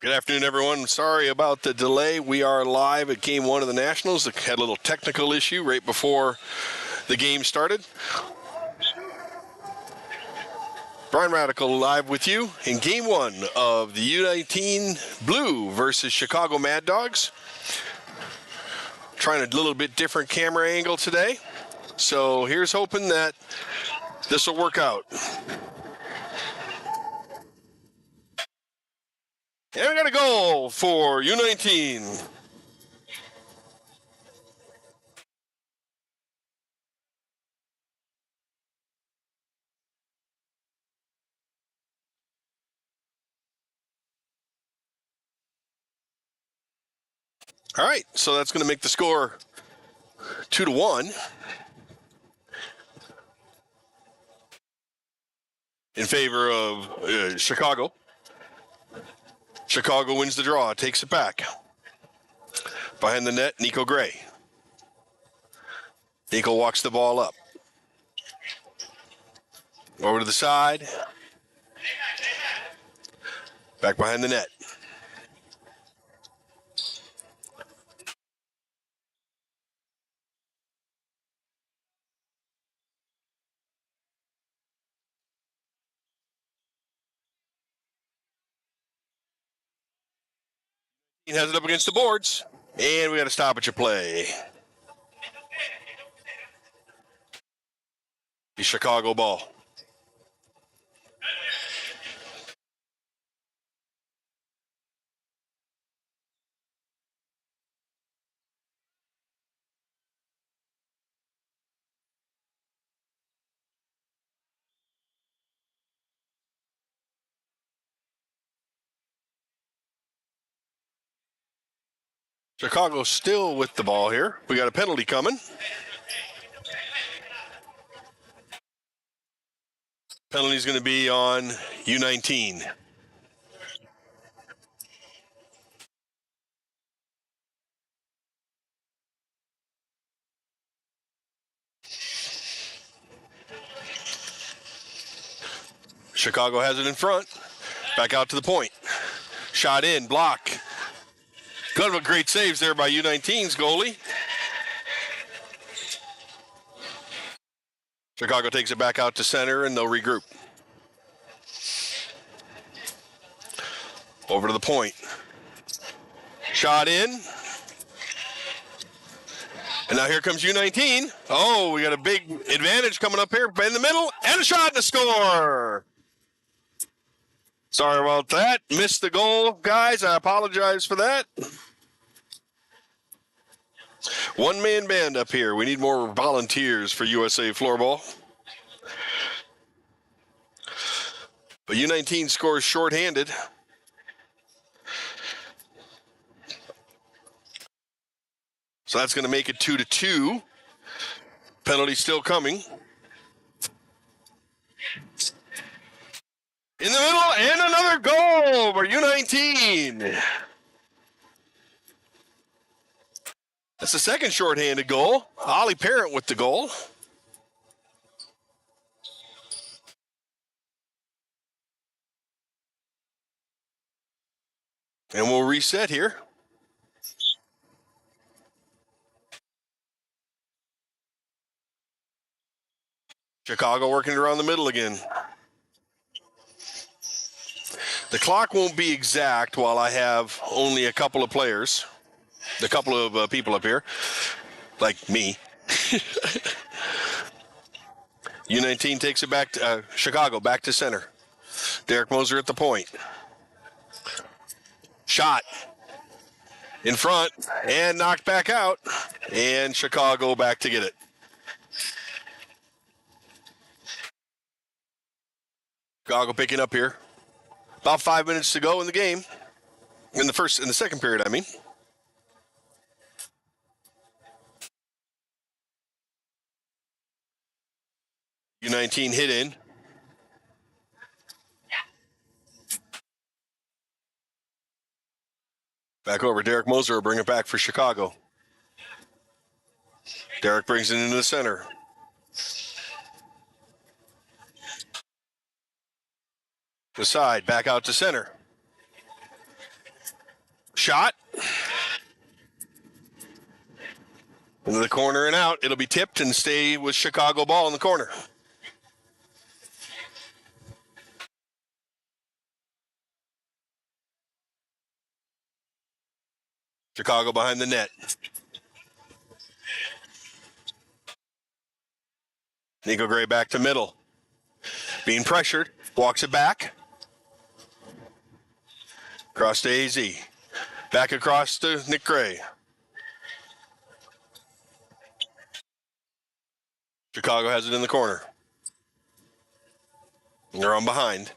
Good afternoon, everyone. Sorry about the delay. We are live at Game 1 of the Nationals. It had a little technical issue right before the game started. Brian Radical live with you in Game 1 of the U19 Blue versus Chicago Mad Dogs. Trying a little bit different camera angle today. So here's hoping that this will work out. And we got a goal for U19. All right, so that's going to make the score 2-1 in favor of Chicago. Chicago wins the draw, takes it back. Behind the net, Nico Gray. Nico walks the ball up. Over to the side. Back behind the net. He has it up against the boards. And we got to stop at your play. The Chicago ball. Chicago still with the ball here. We got a penalty coming. Penalty's going to be on U19. Chicago has it in front. Back out to the point. Shot in, block. Good of great saves there by U19's goalie. Chicago takes it back out to center, and they'll regroup. Over to the point. Shot in. And now here comes U19. Oh, we got a big advantage coming up here in the middle. And a shot and a score. Sorry about that. Missed the goal, guys. I apologize for that. One-man band up here. We need more volunteers for USA Floorball. But U19 scores shorthanded. So that's going to make it 2-2. Penalty still coming. In the middle, and another goal for U19. That's the second shorthanded goal. Ollie Parent with the goal. And we'll reset here. Chicago working around the middle again. The clock won't be exact while I have only a couple of players, a couple of people up here, like me. U19 takes it back to Chicago, back to center. Derek Moser at the point. Shot in front and knocked back out, and Chicago back to get it. Chicago picking up here. About 5 minutes to go in the game. In the second period, I mean. U19 hit in. Back over. Derek Moser will bring it back for Chicago. Derek brings it into the center. The side, back out to center. Shot. Into the corner and out. It'll be tipped and stay with Chicago ball in the corner. Chicago behind the net. Nico Gray back to middle. Being pressured. Walks it back. Across to AZ. Back across to Nick Gray. Chicago has it in the corner. They're on behind.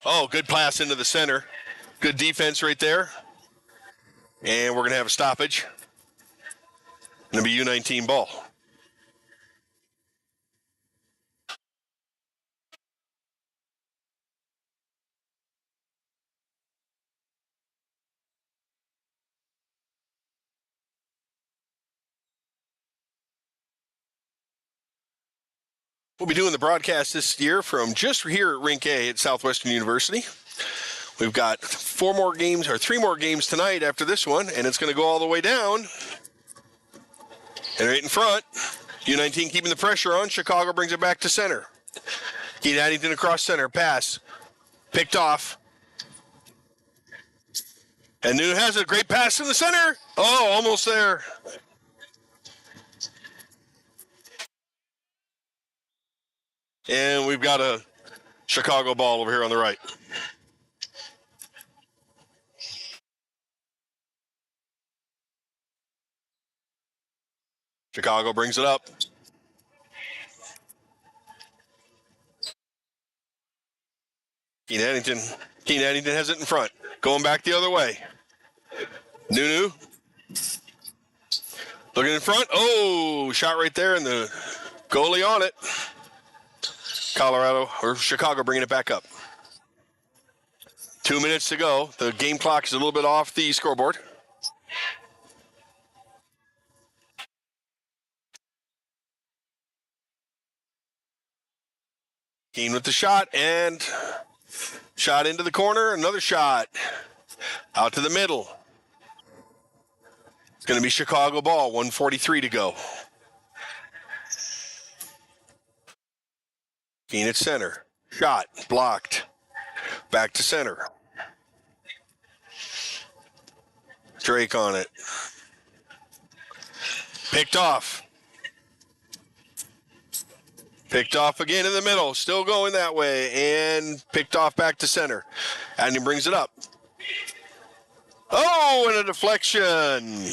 Oh, good pass into the center. Good defense right there. And we're going to have a stoppage. Going to be U19 ball. We'll be doing the broadcast this year from just here at Rink A at Southwestern University. We've got 3 more games tonight after this one, and it's going to go all the way down. And right in front, U19 keeping the pressure on. Chicago brings it back to center. Keaton Addington across center. Pass. Picked off. And New has a great pass in the center. Oh, almost there. And we've got a Chicago ball over here on the right. Chicago brings it up. Keaton Addington has it in front. Going back the other way. Nunu. Looking in front. Oh, shot right there, and the goalie on it. Chicago bringing it back up. 2 minutes to go. The game clock is a little bit off the scoreboard. Keane with the shot, and shot into the corner. Another shot. Out to the middle. It's going to be Chicago ball. 1:43 to go. Keane at center. Shot. Blocked. Back to center. Drake on it. Picked off. Picked off again in the middle. Still going that way. And picked off back to center. And he brings it up. Oh, and a deflection.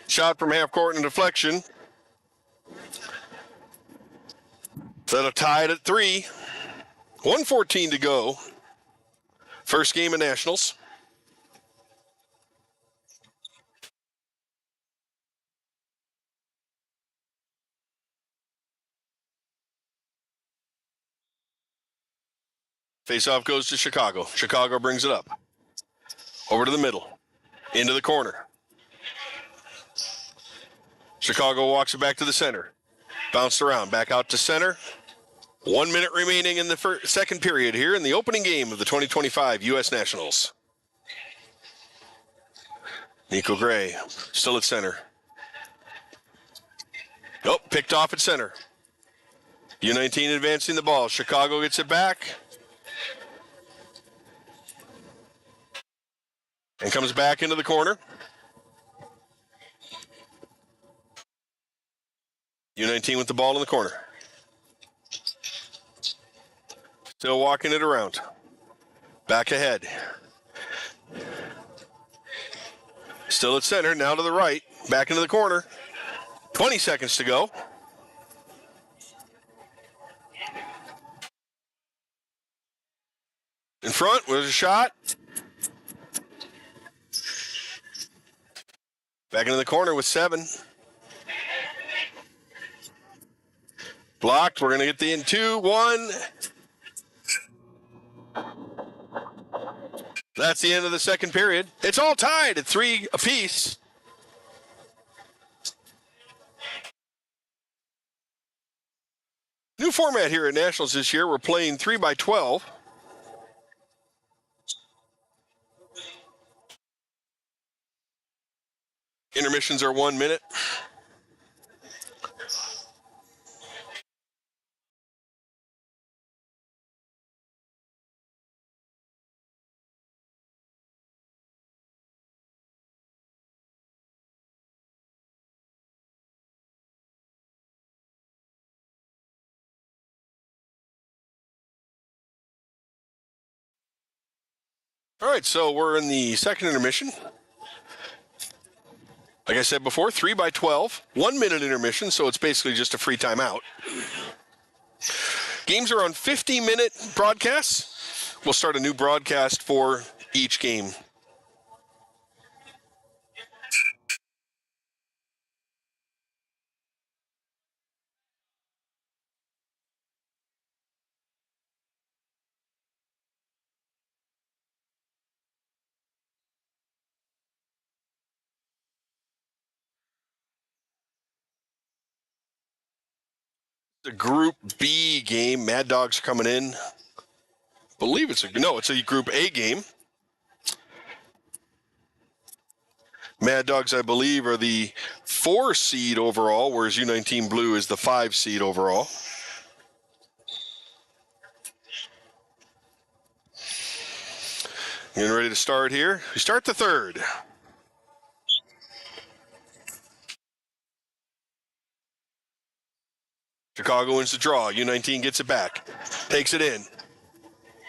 Shot from half court and a deflection. That'll tie it at 3. 1:14 to go. First game of Nationals. Face-off goes to Chicago. Chicago brings it up. Over to the middle. Into the corner. Chicago walks it back to the center. Bounced around. Back out to center. 1 minute remaining in the second period here in the opening game of the 2025 U.S. Nationals. Nico Gray still at center. Nope, picked off at center. U19 advancing the ball. Chicago gets it back. And comes back into the corner. U19 with the ball in the corner. Still walking it around. Back ahead. Still at center, now to the right. Back into the corner. 20 seconds to go. In front, there's a shot. Back into the corner with 7. Blocked. We're going to get the in 2, 1. That's the end of the second period. It's all tied at 3 apiece. New format here at Nationals this year. We're playing 3x12. Intermissions are 1 minute. All right, so we're in the second intermission. Like I said before, 3 by 12, 1 minute intermission, so it's basically just a free timeout. Games are on 50-minute broadcasts. We'll start a new broadcast for each game. The Group B game, Mad Dogs coming in. I believe it's a Group A game. Mad Dogs, I believe, are the 4 seed overall, whereas U19 Blue is the 5 seed overall. Getting ready to start here. We start the third. Chicago wins the draw. U19 gets it back. Takes it in.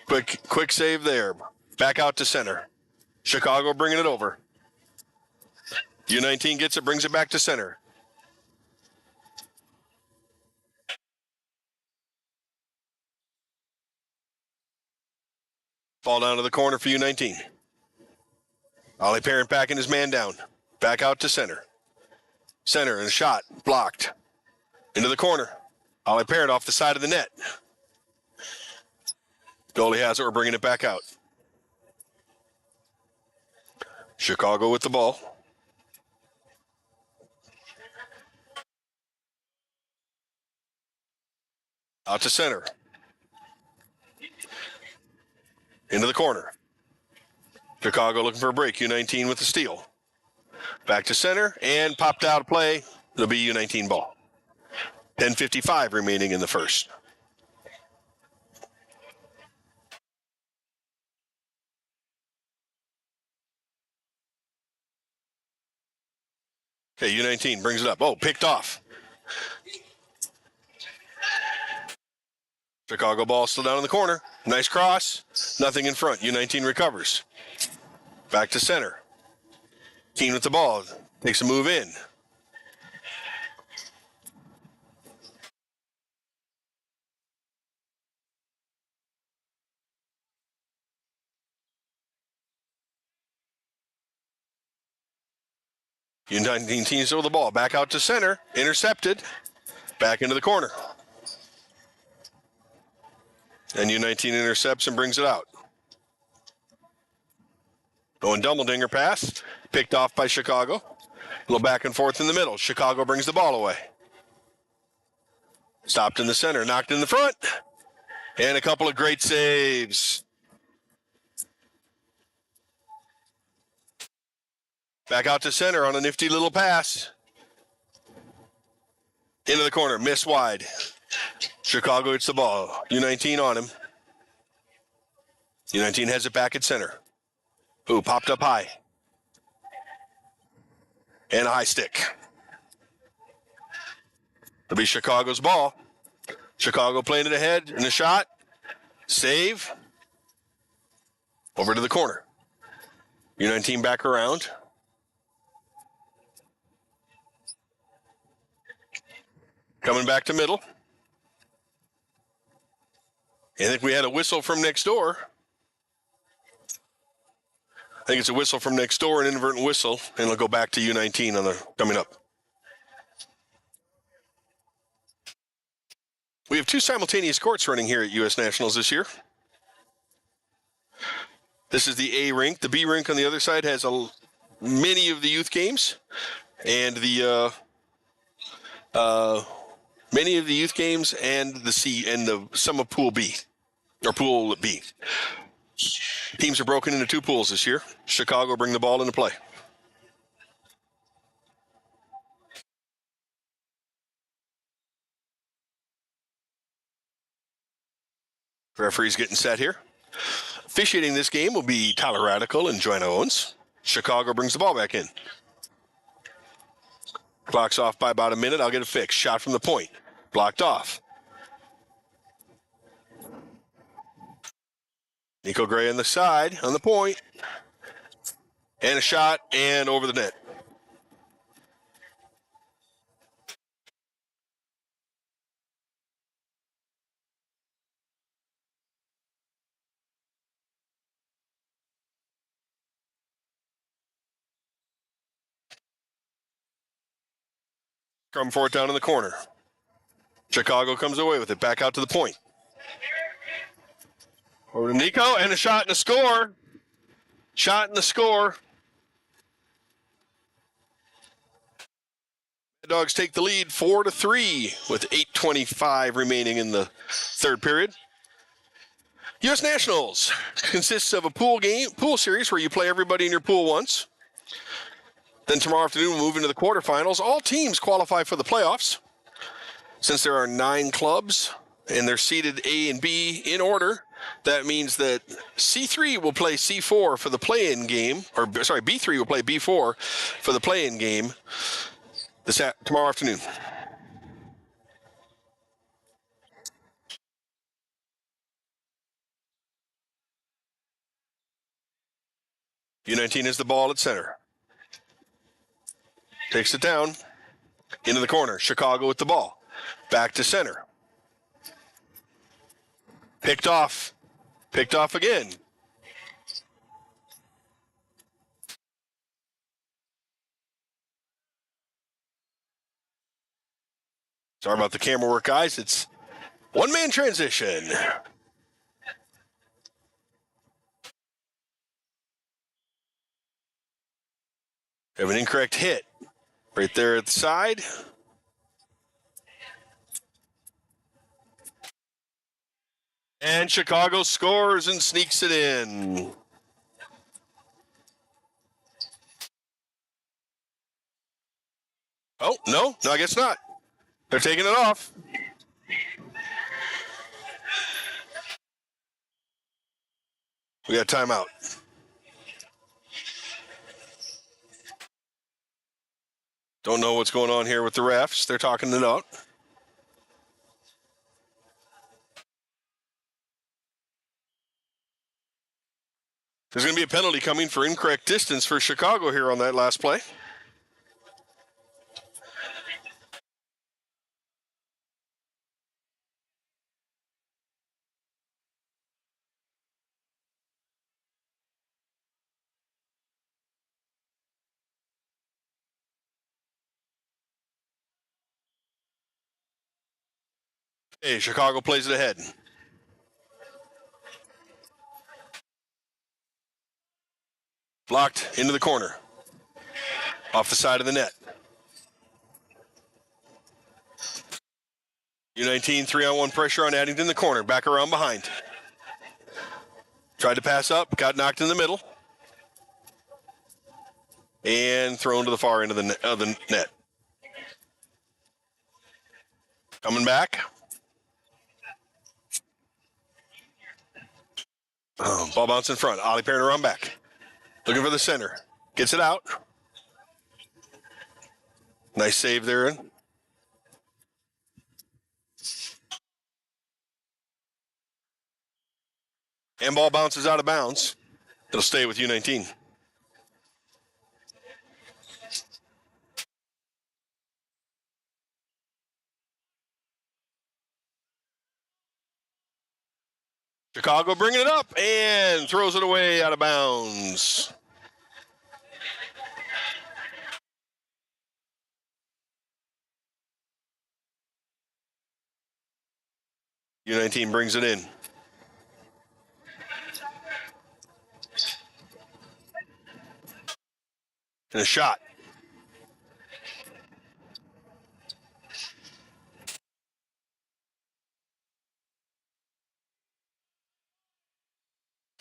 Quick save there. Back out to center. Chicago bringing it over. U19 gets it, brings it back to center. Ball down to the corner for U19. Ollie Parent backing his man down. Back out to center. Center and a shot. Blocked. Into the corner. Ollie Parent off the side of the net. Goalie has it. We're bringing it back out. Chicago with the ball. Out to center. Into the corner. Chicago looking for a break. U19 with the steal. Back to center and popped out of play. It'll be U19 ball. 10:55 remaining in the first. Okay, U19 brings it up. Oh, picked off. Chicago ball still down in the corner. Nice cross. Nothing in front. U19 recovers. Back to center. Keane with the ball. Takes a move in. U19 teams over the ball. Back out to center. Intercepted. Back into the corner. And U19 intercepts and brings it out. Going double-dinger pass. Picked off by Chicago. A little back and forth in the middle. Chicago brings the ball away. Stopped in the center. Knocked in the front. And a couple of great saves. Back out to center on a nifty little pass. Into the corner. Miss wide. Chicago hits the ball. U19 on him. U19 has it back at center. Ooh, popped up high. And a high stick. It'll be Chicago's ball. Chicago playing it ahead in the shot. Save. Over to the corner. U19 back around. Coming back to middle. I think we had a whistle from next door. I think it's a whistle from next door, an inadvertent whistle, and it'll go back to U19 on the coming up. We have 2 simultaneous courts running here at US Nationals this year. This is the A rink. The B rink on the other side has many of the youth games, and the many of the youth games and the C and some of Pool B or Pool B. Teams are broken into 2 pools this year. Chicago bring the ball into play. Referee's getting set here. Officiating this game will be Tyler Radical and Joanna Owens. Chicago brings the ball back in. Clock's off by about a minute. I'll get it fixed. Shot from the point. Blocked off. Nico Gray on the side, on the point. And a shot, and over the net. Come for it down in the corner. Chicago comes away with it. Back out to the point. Over to Nico, and a shot and a score. Shot and the score. The Dogs take the lead 4-3 with 8:25 remaining in the third period. U.S. Nationals consists of a pool series where you play everybody in your pool once. Then tomorrow afternoon we'll move into the quarterfinals. All teams qualify for the playoffs. Since there are 9 clubs and they're seeded A and B in order, that means that C3 will play C4 for the play-in game, or sorry, B3 will play B4 for the play-in game tomorrow afternoon. U19 has the ball at center. Takes it down into the corner. Chicago with the ball. Back to center. Picked off. Picked off again. Sorry about the camera work, guys. It's one-man transition. Have an incorrect hit right there at the side. And Chicago scores and sneaks it in. Oh, no, I guess not. They're taking it off. We got timeout. Don't know what's going on here with the refs. They're talking it out. There's going to be a penalty coming for incorrect distance for Chicago here on that last play. Hey, Chicago plays it ahead. Blocked into the corner. Off the side of the net. U19 3-on-1 pressure on Addington in the corner. Back around behind. Tried to pass up. Got knocked in the middle. And thrown to the far end of the net. Coming back. Oh, ball bounce in front. Ollie Perrin around back. Looking for the center. Gets it out. Nice save there. And ball bounces out of bounds. It'll stay with U19. Chicago bringing it up and throws it away out of bounds. U19 brings it in. And a shot.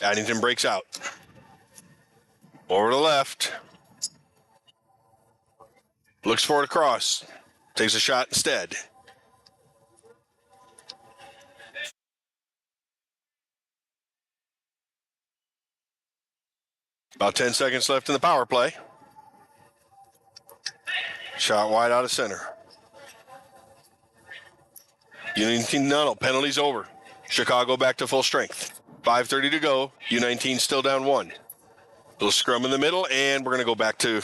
Addington breaks out. Over to the left. Looks for it across. Takes a shot instead. About 10 seconds left in the power play. Shot wide out of center. U19 no, penalty's over. Chicago back to full strength. 5:30 to go. U19 still down 1. Little scrum in the middle, and we're going to go back to,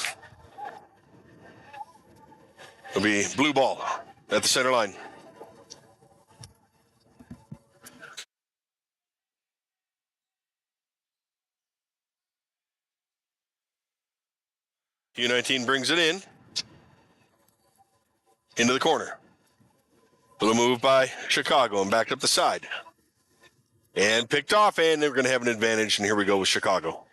it'll be blue ball at the center line. U19 brings it in. Into the corner. Little move by Chicago and backed up the side. And picked off, and they're going to have an advantage, and here we go with Chicago.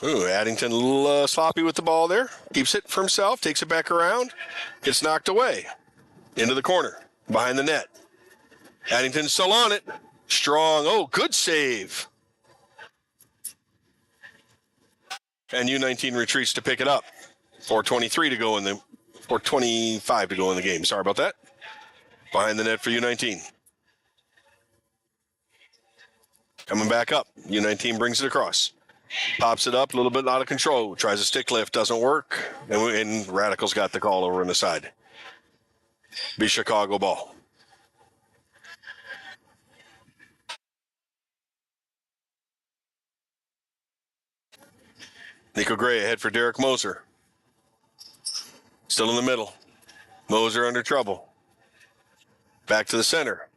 Ooh, Addington a little sloppy with the ball there. Keeps it for himself, takes it back around, gets knocked away. Into the corner, behind the net. Addington's still on it. Strong, good save. And U19 retreats to pick it up. 4:23 to go in the, 4:25 to go in the game. Sorry about that. Behind the net for U19. Coming back up. U19 brings it across. Pops it up, a little bit out of control. Tries a stick lift, doesn't work. And Radical's got the call over on the side. Be Chicago ball. Nico Gray ahead for Derek Moser. Still in the middle. Moser under trouble. Back to the center.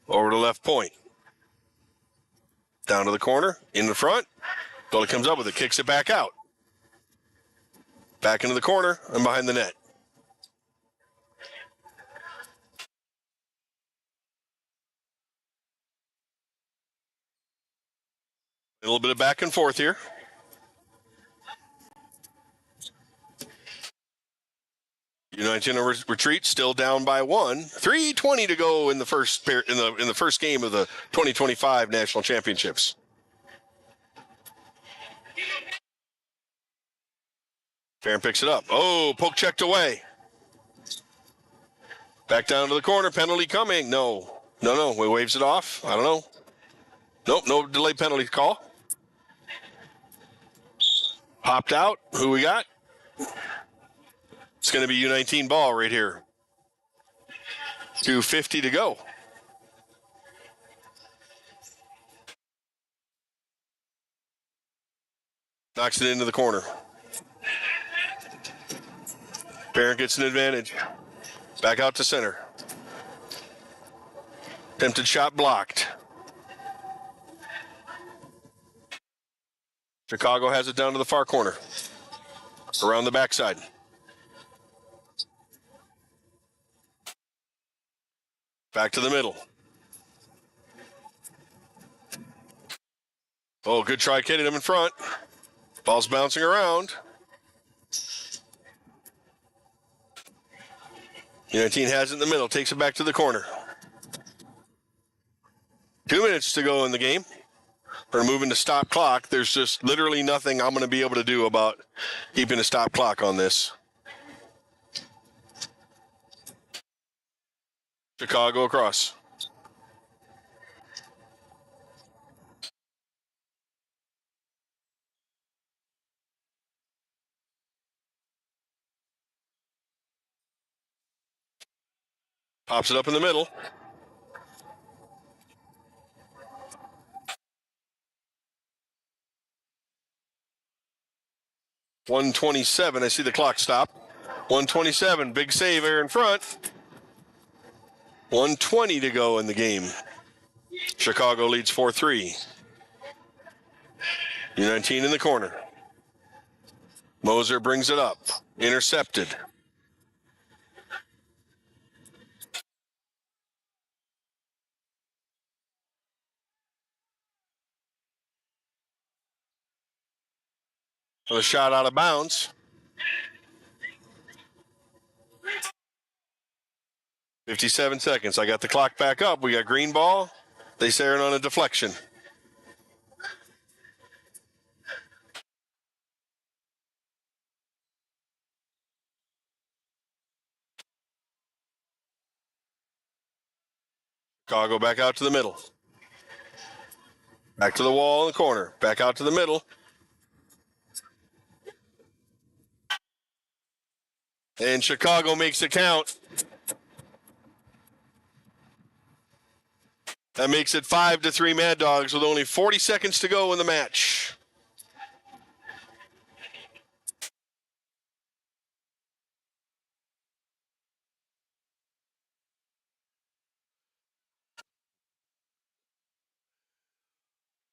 Over to left point. Down to the corner, in the front. Goalie comes up with it, kicks it back out. Back into the corner and behind the net. A little bit of back and forth here. U19 retreat, still down by 1. 3:20 to go in the first in the first game of the 2025 National Championships. Farron picks it up. Poke checked away. Back down to the corner. Penalty coming. No. He waves it off. I don't know. Nope, no delay penalty call. Popped out. Who we got? It's going to be U19 ball right here. 2:50 to go. Knocks it into the corner. Barron gets an advantage. Back out to center. Attempted shot blocked. Chicago has it down to the far corner. Around the backside. Back to the middle. Good try getting him in front. Ball's bouncing around. U19 has it in the middle, takes it back to the corner. 2 minutes to go in the game. We're moving to stop clock. There's just literally nothing I'm going to be able to do about keeping a stop clock on this. Chicago across. Pops it up in the middle. .127. I see the clock stop. 127. Big save there in front. 1:20 to go in the game. Chicago leads 4-3. U19 in the corner. Moser brings it up. Intercepted. A shot out of bounds. 57 seconds. I got the clock back up. We got green ball. They say it on a deflection. Chicago back out to the middle. Back to the wall in the corner. Back out to the middle. And Chicago makes it count. That makes it 5-3 Mad Dogs with only 40 seconds to go in the match.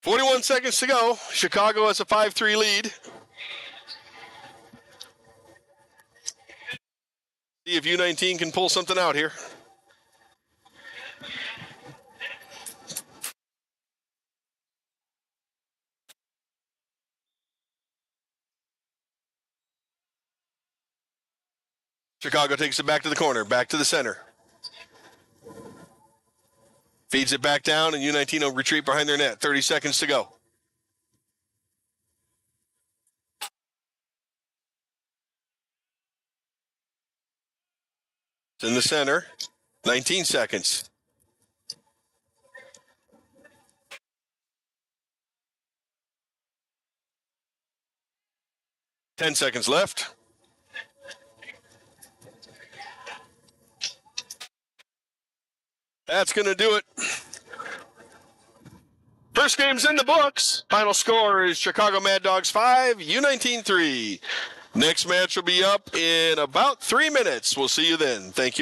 "41 seconds to go. Chicago has a 5-3 lead. See if U19 can pull something out here. Chicago takes it back to the corner, back to the center. Feeds it back down, and U19 will retreat behind their net. 30 seconds to go. It's in the center. 19 seconds. Ten seconds left. That's going to do it. First game's in the books. Final score is Chicago Mad Dogs 5, U19 3. Next match will be up in about 3 minutes. We'll see you then. Thank you.